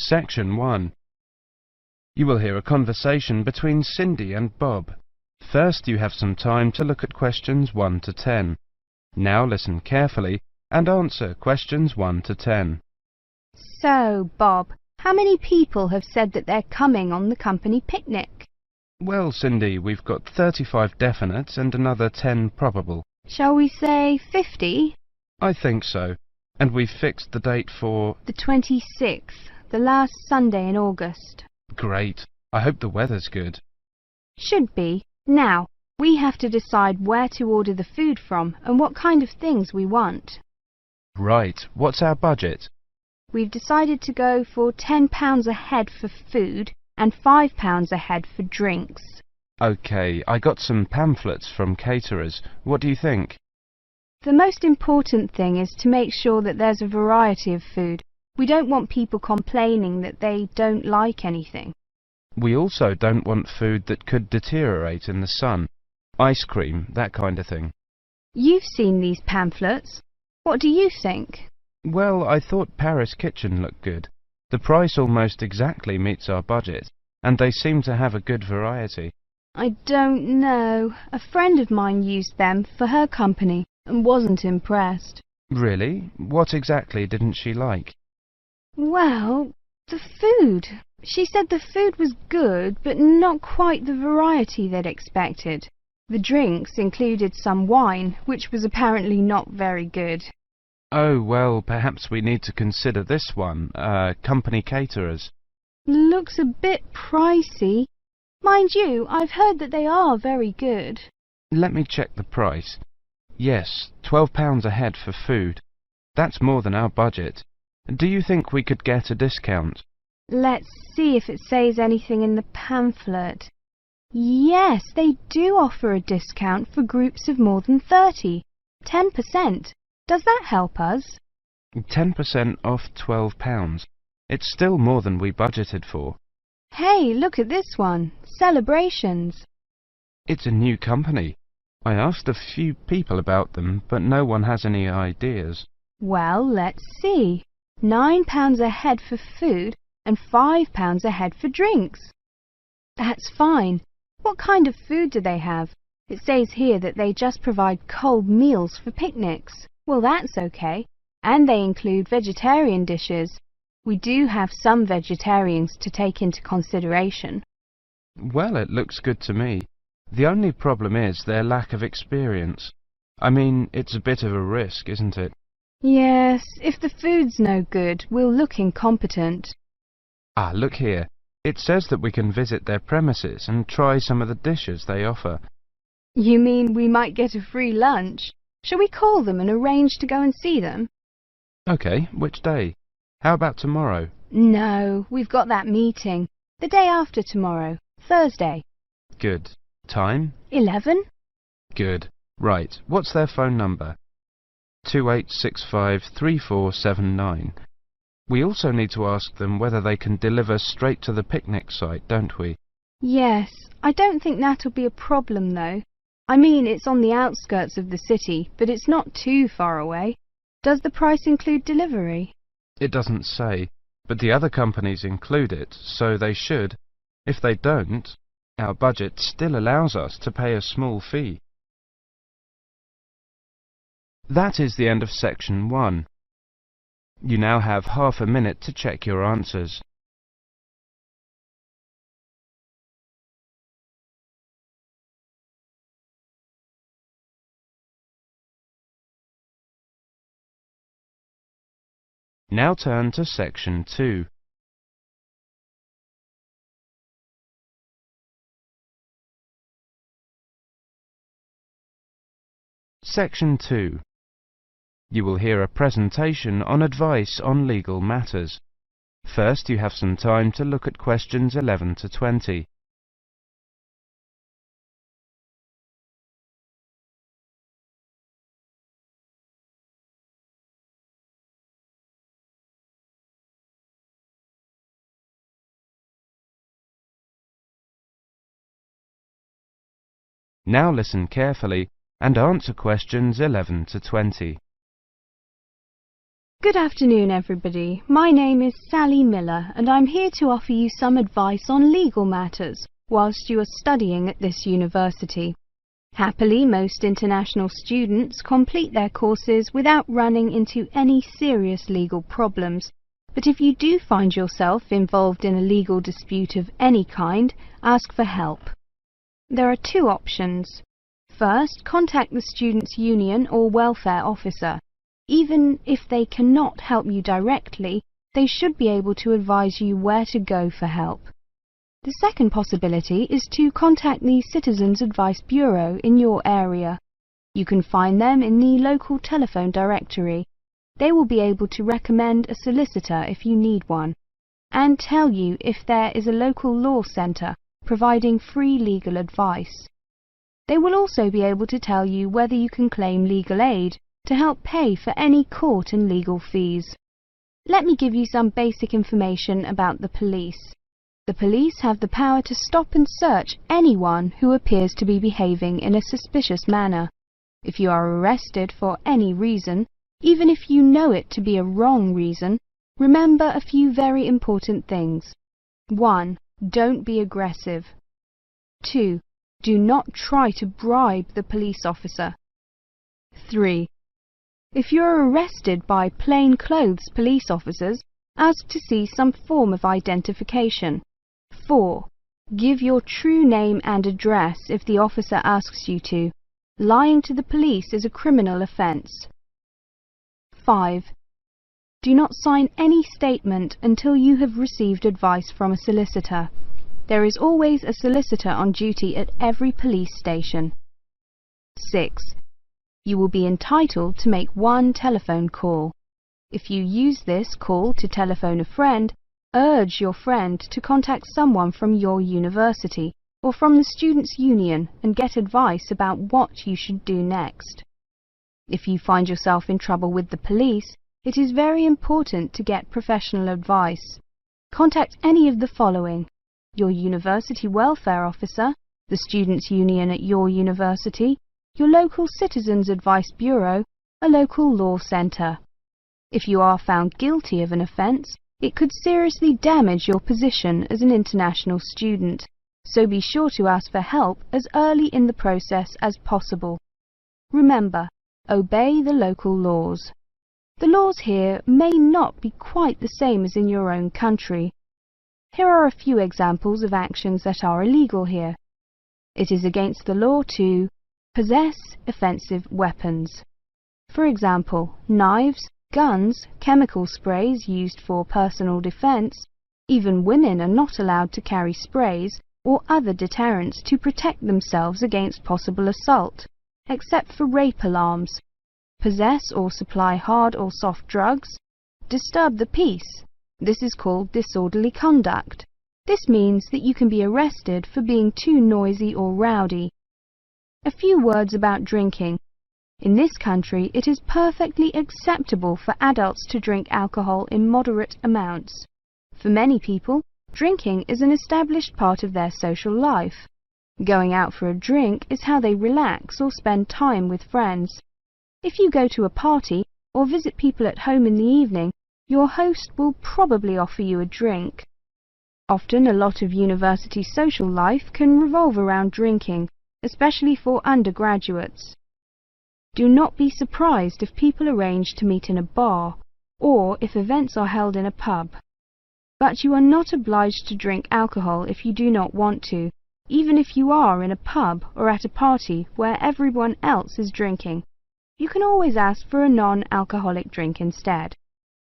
Section 1. You will hear a conversation between Cindy and Bob. First, you have some time to look at questions 1 to 10. Now listen carefully and answer questions 1 to 10. So, Bob, how many people have said that they're coming on the company picnic? Well, Cindy, we've got 35 definites and another 10 probable. Shall we say 50? I think so. And we've fixed the date for... The 26th, the last Sunday in August. Great. I hope the weather's good. Should be. Now, we have to decide where to order the food from and what kind of things we want. Right. What's our budget? We've decided to go for £10 a head for food and £5 a head for drinks. OK, I got some pamphlets from caterers. What do you think? The most important thing is to make sure that there's a variety of food. We don't want people complaining that they don't like anything. We also don't want food that could deteriorate in the sun. Ice cream, that kind of thing. You've seen these pamphlets. What do you think? Well, I thought Paris Kitchen looked good. The price almost exactly meets our budget, and they seem to have a good variety. I don't know. A friend of mine used them for her company and wasn't impressed. Really? What exactly didn't she like? Well, the food. She said the food was good, but not quite the variety they'd expected. The drinks included some wine, which was apparently not very good. Oh, well, perhaps we need to consider this one, company caterers. Looks a bit pricey. Mind you, I've heard that they are very good. Let me check the price. Yes, £12 a head for food. That's more than our budget. Do you think we could get a discount? Let's see if it says anything in the pamphlet. Yes, they do offer a discount for groups of more than 30. 10%. Does that help us? 10% off £12. It's still more than we budgeted for. Hey, look at this one. Celebrations. It's a new company. I asked a few people about them, but no one has any ideas. Well, let's see. £9 a head for food and £5 a head for drinks. That's fine. What kind of food do they have? It says here that they just provide cold meals for picnics. Well, that's okay. And they include vegetarian dishes. We do have some vegetarians to take into consideration. Well, it looks good to me. The only problem is their lack of experience. I mean, it's a bit of a risk, isn't it? Yes, if the food's no good, we'll look incompetent. Ah, look here. It says that we can visit their premises and try some of the dishes they offer. You mean we might get a free lunch? Shall we call them and arrange to go and see them? OK, which day? How about tomorrow? No, we've got that meeting. The day after tomorrow, Thursday. Good. Time? 11. Good. Right. What's their phone number? 28653479. We also need to ask them whether they can deliver straight to the picnic site, don't we? Yes, I don't think that'll be a problem though. I mean, it's on the outskirts of the city, but it's not too far away. Does the price include delivery? It doesn't say, but the other companies include it, so they should. If they don't, our budget still allows us to pay a small fee. That is the end of section 1. You now have half a minute to check your answers. Now turn to section 2. Section 2. You will hear a presentation on advice on legal matters. First, you have some time to look at questions 11 to 20. Now listen carefully and answer questions 11 to 20. Good afternoon, everybody. My name is Sally Miller, and I'm here to offer you some advice on legal matters whilst you are studying at this university. Happily, most international students complete their courses without running into any serious legal problems. But if you do find yourself involved in a legal dispute of any kind, ask for help. There are two options. First, contact the students' union or welfare officer. Even if they cannot help you directly, they should be able to advise you where to go for help. The second possibility is to contact the Citizens Advice Bureau in your area. You can find them in the local telephone directory. They will be able to recommend a solicitor if you need one, and tell you if there is a local law centre providing free legal advice. They will also be able to tell you whether you can claim legal aid to help pay for any court and legal fees. Let me give you some basic information about the police. The police have the power to stop and search anyone who appears to be behaving in a suspicious manner. If you are arrested for any reason, even if you know it to be a wrong reason, remember a few very important things. 1. Don't be aggressive. 2. Do not try to bribe the police officer. 3. If you are arrested by plainclothes police officers, ask to see some form of identification. 4. Give your true name and address if the officer asks you to. Lying to the police is a criminal offence. 5. Do not sign any statement until you have received advice from a solicitor. There is always a solicitor on duty at every police station. 6. You will be entitled to make one telephone call. If you use this call to telephone a friend, urge your friend to contact someone from your university or from the students' union and get advice about what you should do next. If you find yourself in trouble with the police, it is very important to get professional advice. Contact any of the following: your university welfare officer, the students' union at your university, your local Citizens Advice Bureau, a local law centre. If you are found guilty of an offence, it could seriously damage your position as an international student, so be sure to ask for help as early in the process as possible. Remember, obey the local laws. The laws here may not be quite the same as in your own country. Here are a few examples of actions that are illegal here. It is against the law to possess offensive weapons. For example, knives, guns, chemical sprays used for personal defense. Even women are not allowed to carry sprays or other deterrents to protect themselves against possible assault, except for rape alarms. Possess or supply hard or soft drugs. Disturb the peace. This is called disorderly conduct. This means that you can be arrested for being too noisy or rowdy. A few words about drinking. In this country, it is perfectly acceptable for adults to drink alcohol in moderate amounts. For many people, drinking is an established part of their social life. Going out for a drink is how they relax or spend time with friends. If you go to a party or visit people at home in the evening, your host will probably offer you a drink. Often, a lot of university social life can revolve around drinking, especially for undergraduates. Do not be surprised if people arrange to meet in a bar, or if events are held in a pub. But you are not obliged to drink alcohol if you do not want to, even if you are in a pub or at a party where everyone else is drinking. You can always ask for a non-alcoholic drink instead.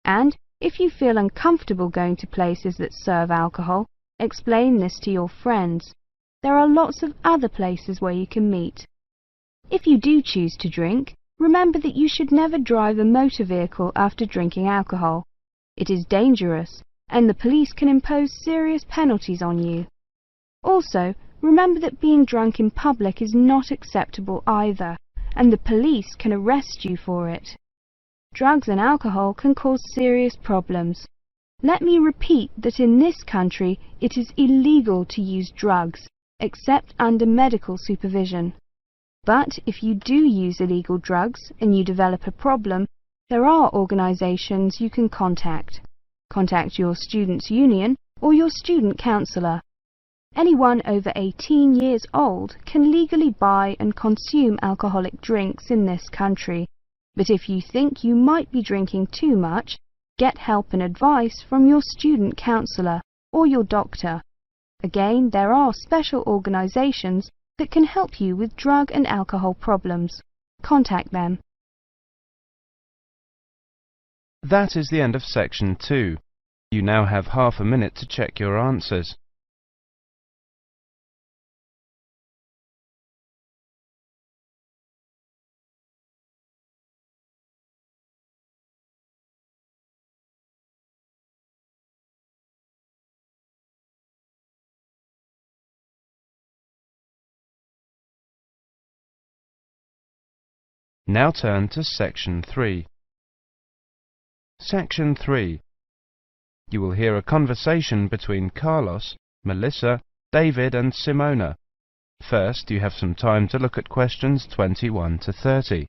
And if you feel uncomfortable going to places that serve alcohol, explain this to your friends. There are lots of other places where you can meet. If you do choose to drink, remember that you should never drive a motor vehicle after drinking alcohol. It is dangerous, and the police can impose serious penalties on you. Also, remember that being drunk in public is not acceptable either, and the police can arrest you for it. Drugs and alcohol can cause serious problems. Let me repeat that in this country it is illegal to use drugs, except under medical supervision. But if you do use illegal drugs and you develop a problem, There are organisations you can contact. Contact your students' union or your student counsellor. Anyone over 18 years old can legally buy and consume alcoholic drinks in this country, but if you think you might be drinking too much, get help and advice from your student counsellor or your doctor. Again, there are special organisations that can help you with drug and alcohol problems. Contact them. That is the end of section 2. You now have half a minute to check your answers. Now turn to section 3. Section 3. You will hear a conversation between Carlos, Melissa, David and Simona. First, you have some time to look at questions 21 to 30.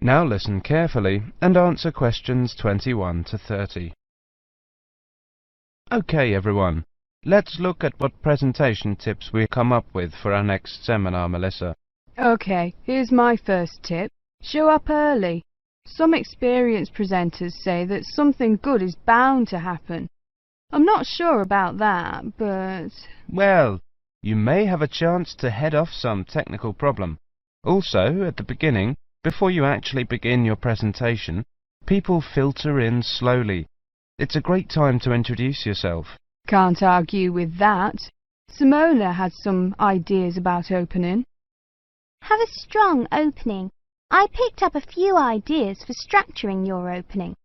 Now listen carefully and answer questions 21 to 30. Okay, everyone. Let's look at what presentation tips we come up with for our next seminar, Melissa. Okay, here's my first tip. Show up early. Some experienced presenters say that something good is bound to happen. I'm not sure about that, but... Well, you may have a chance to head off some technical problem. Also, at the beginning, before you actually begin your presentation, people filter in slowly. It's a great time to introduce yourself. Can't argue with that. Simona has some ideas about opening. Have a strong opening. I picked up a few ideas for structuring your opening.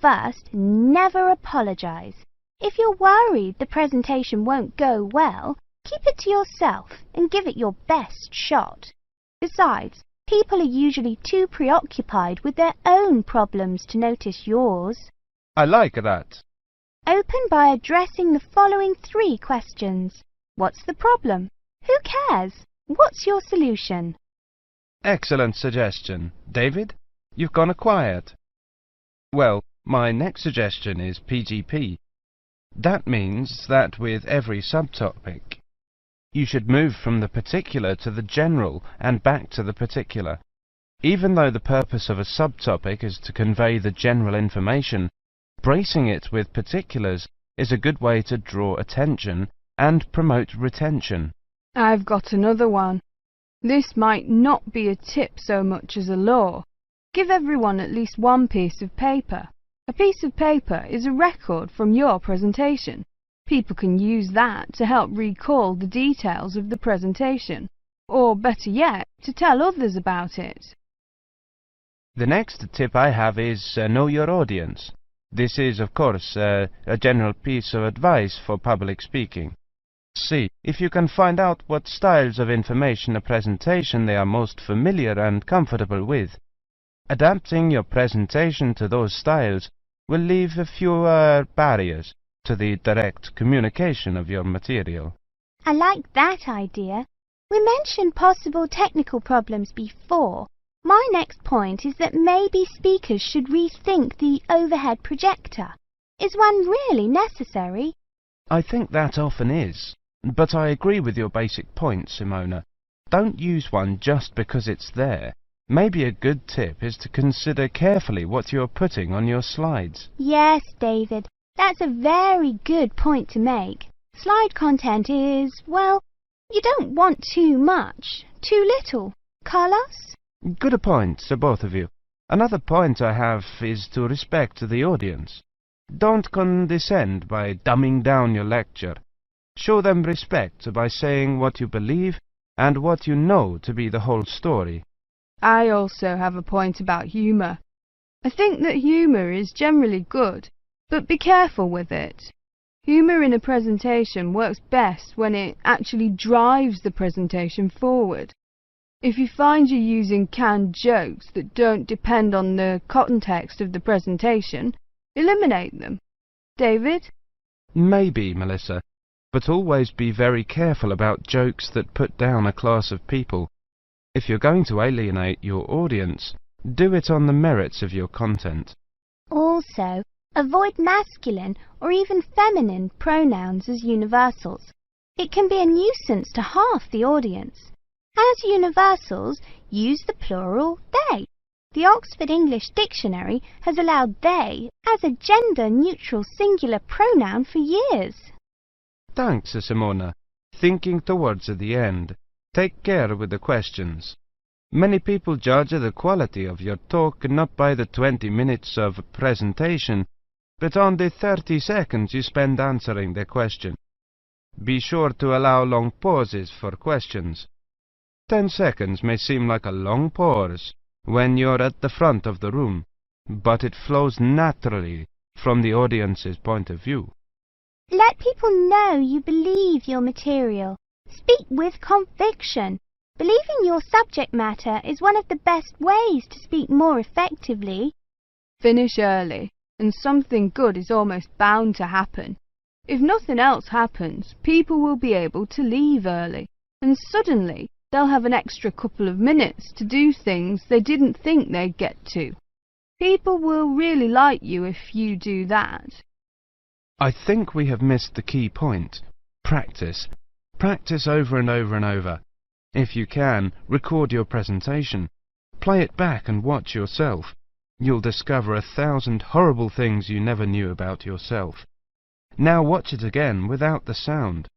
First, never apologise. If you're worried the presentation won't go well, keep it to yourself and give it your best shot. Besides, people are usually too preoccupied with their own problems to notice yours. I like that. Open by addressing the following 3 questions. What's the problem? Who cares? What's your solution? Excellent suggestion. David, you've gone quiet. Well, my next suggestion is PGP. That means that with every subtopic, you should move from the particular to the general and back to the particular. Even though the purpose of a subtopic is to convey the general information, bracing it with particulars is a good way to draw attention and promote retention. I've got another one. This might not be a tip so much as a law. Give everyone at least one piece of paper. A piece of paper is a record from your presentation. People can use that to help recall the details of the presentation, or better yet, to tell others about it. The next tip I have is know your audience. This is, of course, a general piece of advice for public speaking. See if you can find out what styles of information a presentation they are most familiar and comfortable with. Adapting your presentation to those styles will leave fewer barriers to the direct communication of your material. I like that idea. We mentioned possible technical problems before. My next point is that maybe speakers should rethink the overhead projector. Is one really necessary? I think that often is, but I agree with your basic point, Simona. Don't use one just because it's there. Maybe a good tip is to consider carefully what you're putting on your slides. Yes, David, that's a very good point to make. Slide content is, well, you don't want too much, too little. Carlos? Good point, both of you. Another point I have is to respect the audience. Don't condescend by dumbing down your lecture. Show them respect by saying what you believe and what you know to be the whole story. I also have a point about humour. I think that humour is generally good, but be careful with it. Humour in a presentation works best when it actually drives the presentation forward. If you find you're using canned jokes that don't depend on the context of the presentation, eliminate them. David? Maybe, Melissa, but always be very careful about jokes that put down a class of people. If you're going to alienate your audience, do it on the merits of your content. Also, avoid masculine or even feminine pronouns as universals. It can be a nuisance to half the audience. As universals, use the plural they. The Oxford English Dictionary has allowed they as a gender-neutral singular pronoun for years. Thanks, Simona. Thinking towards the end, take care with the questions. Many people judge the quality of your talk not by the 20 minutes of presentation, but on the 30 seconds you spend answering the question. Be sure to allow long pauses for questions. 10 seconds may seem like a long pause when you're at the front of the room, but it flows naturally from the audience's point of view. Let people know you believe your material. Speak with conviction. Believing your subject matter is one of the best ways to speak more effectively. Finish early, and something good is almost bound to happen. If nothing else happens, people will be able to leave early, and suddenly they'll have an extra couple of minutes to do things they didn't think they'd get to. People will really like you if you do that. I think we have missed the key point. Practice. Practice over and over and over. If you can, record your presentation. Play it back and watch yourself. You'll discover 1,000 horrible things you never knew about yourself. Now watch it again without the sound.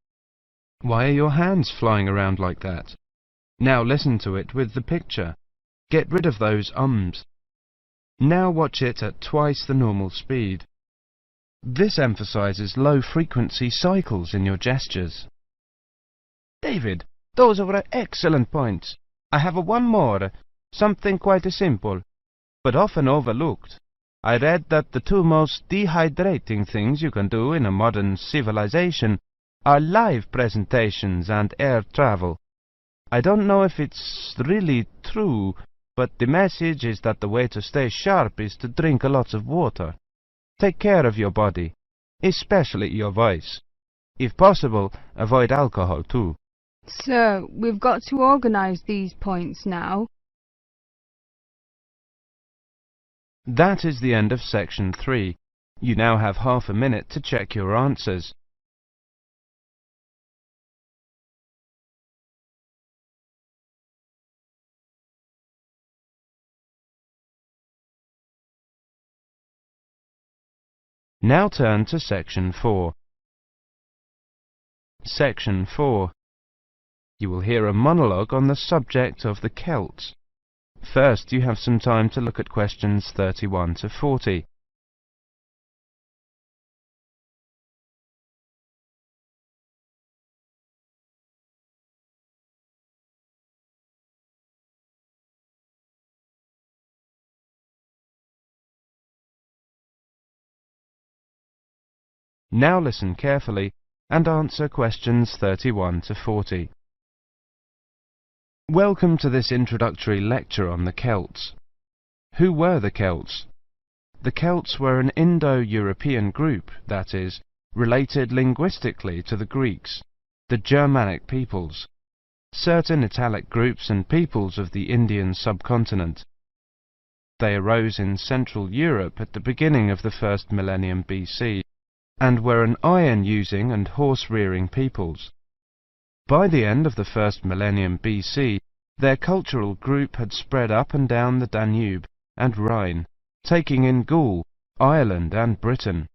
Why are your hands flying around like that? Now listen to it with the picture. Get rid of those ums. Now watch it at twice the normal speed. This emphasizes low-frequency cycles in your gestures. David, those were excellent points. I have one more, something quite simple, but often overlooked. I read that the two most dehydrating things you can do in a modern civilization are live presentations and air travel. I don't know if it's really true, but the message is that the way to stay sharp is to drink a lot of water. Take care of your body, especially your voice. If possible, avoid alcohol too. So, we've got to organise these points now. That is the end of section 3. You now have half a minute to check your answers. Now turn to section 4. Section 4. You will hear a monologue on the subject of the Celts. First, you have some time to look at questions 31 to 40. Now listen carefully and answer questions 31 to 40. Welcome to this introductory lecture on the Celts. Who were the Celts? The Celts were an Indo-European group, that is, related linguistically to the Greeks, the Germanic peoples, certain Italic groups and peoples of the Indian subcontinent. They arose in Central Europe at the beginning of the first millennium BC, and were an iron-using and horse-rearing peoples. By the end of the first millennium BC, their cultural group had spread up and down the Danube and Rhine, taking in Gaul, Ireland and Britain,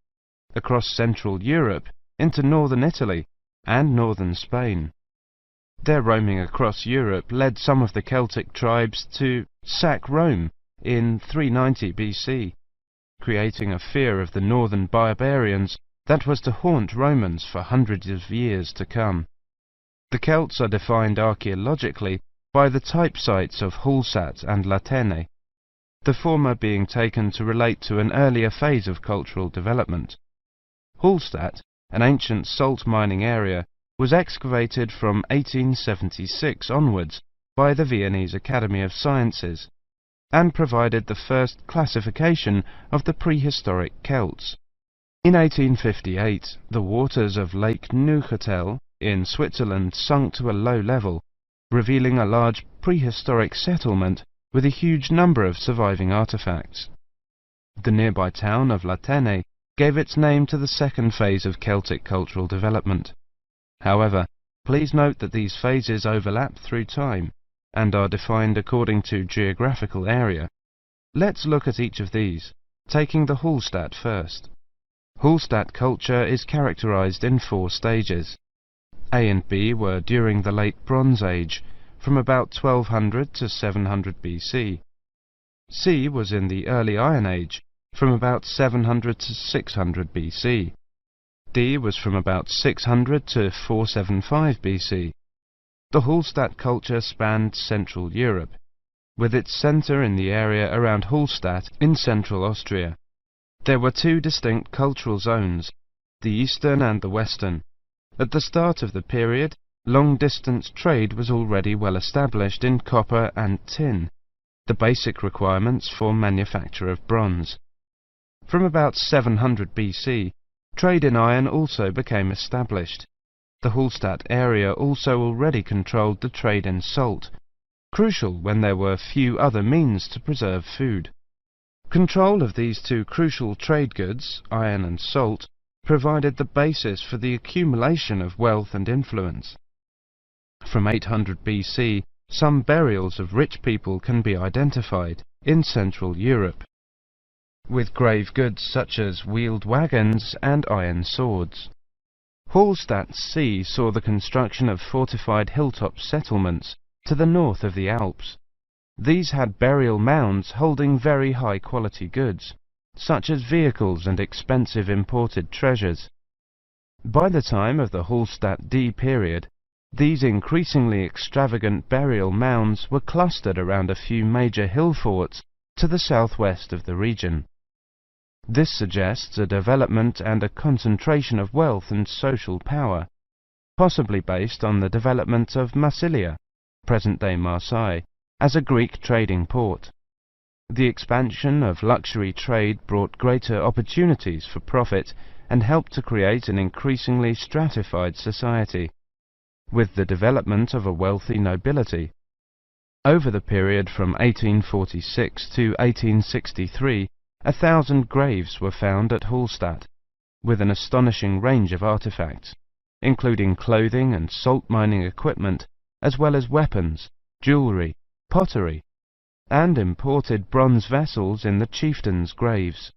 across Central Europe into northern Italy and northern Spain. Their roaming across Europe led some of the Celtic tribes to sack Rome in 390 BC, creating a fear of the northern barbarians that was to haunt Romans for hundreds of years to come. The Celts are defined archaeologically by the type sites of Hulsat and Latene, the former being taken to relate to an earlier phase of cultural development. Hulsat, an ancient salt mining area, was excavated from 1876 onwards by the Viennese Academy of Sciences, and provided the first classification of the prehistoric Celts. In 1858, the waters of Lake Neuchâtel in Switzerland sunk to a low level, revealing a large prehistoric settlement with a huge number of surviving artifacts. The nearby town of Latene gave its name to the second phase of Celtic cultural development. However, please note that these phases overlap through time and are defined according to geographical area. Let's look at each of these, taking the Hallstatt first. Hallstatt culture is characterized in 4 stages. A and B were during the Late Bronze Age, from about 1200 to 700 BC. C was in the Early Iron Age, from about 700 to 600 BC. D was from about 600 to 475 BC. The Hallstatt culture spanned Central Europe, with its centre in the area around Hallstatt in central Austria. There were 2 distinct cultural zones, the eastern and the western. At the start of the period, long-distance trade was already well established in copper and tin, the basic requirements for manufacture of bronze. From about 700 BC, trade in iron also became established. The Hallstatt area also already controlled the trade in salt, crucial when there were few other means to preserve food. Control of these 2 crucial trade goods, iron and salt, provided the basis for the accumulation of wealth and influence. From 800 BC, some burials of rich people can be identified in Central Europe, with grave goods such as wheeled wagons and iron swords. Hallstatt C saw the construction of fortified hilltop settlements to the north of the Alps. These had burial mounds holding very high-quality goods, such as vehicles and expensive imported treasures. By the time of the Hallstatt D period, these increasingly extravagant burial mounds were clustered around a few major hill forts to the southwest of the region. This suggests a development and a concentration of wealth and social power, possibly based on the development of Massilia, present-day Marseille, as a Greek trading port. The expansion of luxury trade brought greater opportunities for profit and helped to create an increasingly stratified society, with the development of a wealthy nobility. Over the period from 1846 to 1863, 1,000 graves were found at Hallstatt, with an astonishing range of artifacts, including clothing and salt mining equipment, as well as weapons, jewellery, pottery, and imported bronze vessels in the chieftains' graves.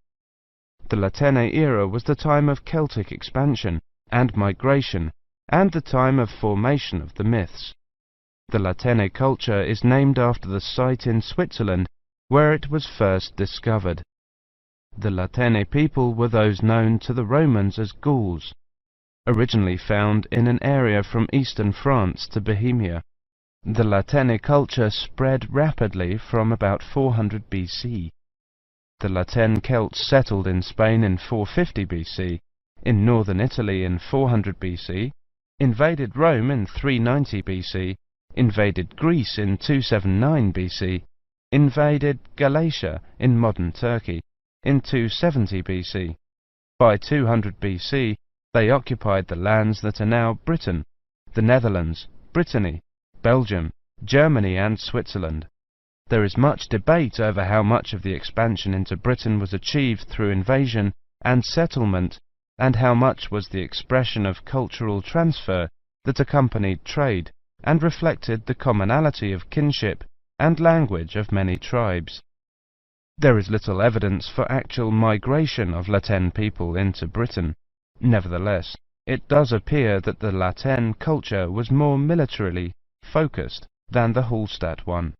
The Latene era was the time of Celtic expansion and migration, and the time of formation of the myths. The Latene culture is named after the site in Switzerland where it was first discovered. The Latene people were those known to the Romans as Gauls, originally found in an area from eastern France to Bohemia. The Latene culture spread rapidly from about 400 BC. The Latene Celts settled in Spain in 450 BC, in northern Italy in 400 BC, invaded Rome in 390 BC, invaded Greece in 279 BC, invaded Galatia in modern Turkey in 270 BC. By 200 BC, they occupied the lands that are now Britain, the Netherlands, Brittany, Belgium, Germany and Switzerland. There is much debate over how much of the expansion into Britain was achieved through invasion and settlement, and how much was the expression of cultural transfer that accompanied trade and reflected the commonality of kinship and language of many tribes. There is little evidence for actual migration of Latene people into Britain. Nevertheless, it does appear that the Latene culture was more militarily focused than the Hallstatt one.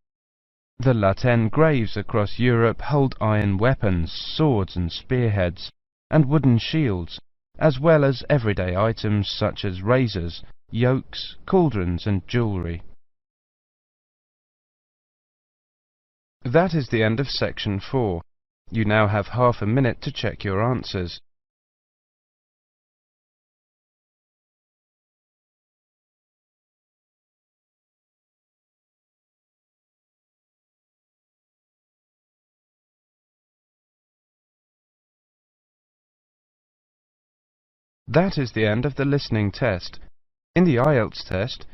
The Latene graves across Europe hold iron weapons, swords and spearheads, and wooden shields, as well as everyday items such as razors, yokes, cauldrons and jewellery. That is the end of section 4. You now have half a minute to check your answers. That is the end of the listening test. In the IELTS test,